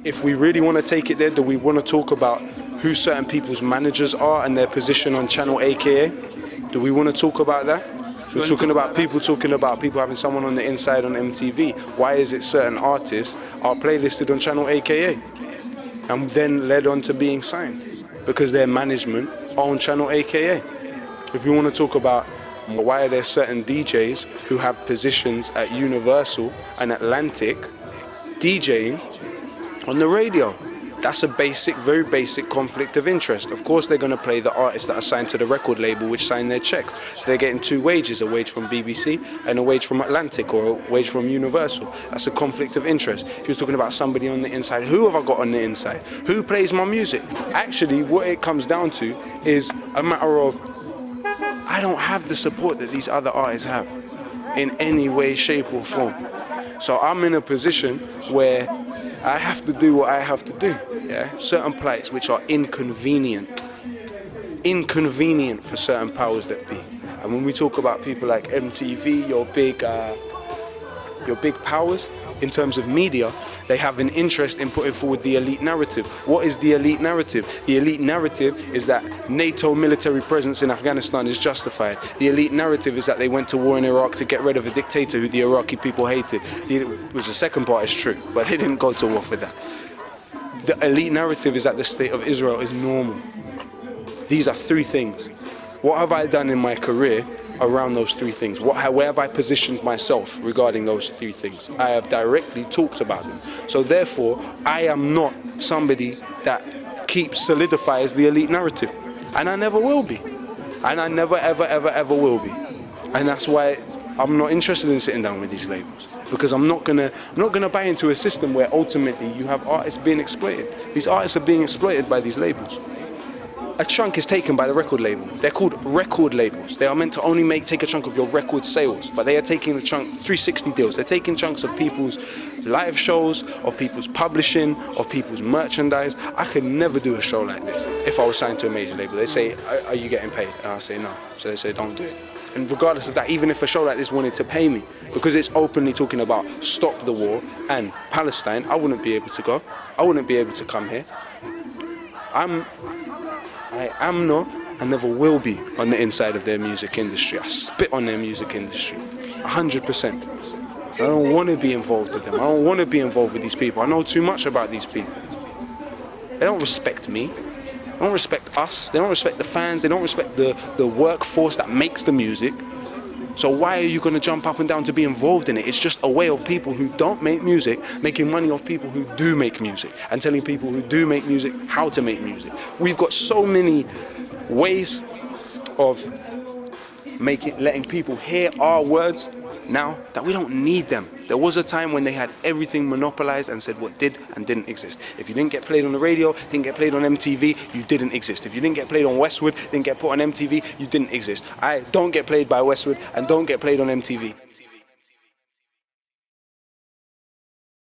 if we really want to take it there, do we want to talk about who certain people's managers are and their position on channel AKA? Do we want to talk about that? We're talking about people having someone on the inside on MTV. Why is it certain artists are playlisted on channel AKA and then led on to being signed? Because their management are on channel AKA. If we want to talk about why are there certain DJs who have positions at Universal and Atlantic DJing on the radio, that's a basic, very basic conflict of interest. Of course they're going to play the artists that are signed to the record label which sign their checks. So they're getting two wages, a wage from BBC and a wage from Atlantic or a wage from Universal. That's a conflict of interest. If you're talking about somebody on the inside, who have I got on the inside? Who plays my music? Actually, what it comes down to is a matter of I don't have the support that these other artists have in any way, shape or form. So I'm in a position where I have to do what I have to do. Yeah? Certain plights which are inconvenient for certain powers that be. And when we talk about people like MTV, your big powers in terms of media, they have an interest in putting forward the elite narrative. What is the elite narrative? The elite narrative is that NATO military presence in Afghanistan is justified. The elite narrative is that they went to war in Iraq to get rid of a dictator who the Iraqi people hated. Which the second part is true, but they didn't go to war for that. The elite narrative is that the state of Israel is normal. These are three things. What have I done in my career around those three things? Where have I positioned myself regarding those three things? I have directly talked about them. So therefore, I am not somebody that solidifies the elite narrative. And I never will be. And I never, ever, ever, ever will be. And that's why I'm not interested in sitting down with these labels. Because I'm not gonna buy into a system where ultimately you have artists being exploited. These artists are being exploited by these labels. A chunk is taken by the record label. They're called record labels. They are meant to only take a chunk of your record sales, but they are taking the chunk, 360 deals. They're taking chunks of people's live shows, of people's publishing, of people's merchandise. I could never do a show like this if I was signed to a major label. They say, are you getting paid? And I say no. So they say, don't do it. And regardless of that, even if a show like this wanted to pay me, because it's openly talking about stop the war and Palestine, I wouldn't be able to go. I wouldn't be able to come here. I am not and never will be on the inside of their music industry. I spit on their music industry, 100%. I don't want to be involved with them. I don't want to be involved with these people. I know too much about these people. They don't respect me. They don't respect us. They don't respect the fans. They don't respect the workforce that makes the music. So why are you going to jump up and down to be involved in it? It's just a way of people who don't make music making money off people who do make music and telling people who do make music how to make music. We've got so many ways of letting people hear our words now that we don't need them. There was a time when they had everything monopolized and said what did and didn't exist. If you didn't get played on the radio, didn't get played on MTV, you didn't exist. If you didn't get played on Westwood, didn't get put on MTV, you didn't exist. I don't get played by Westwood and don't get played on MTV.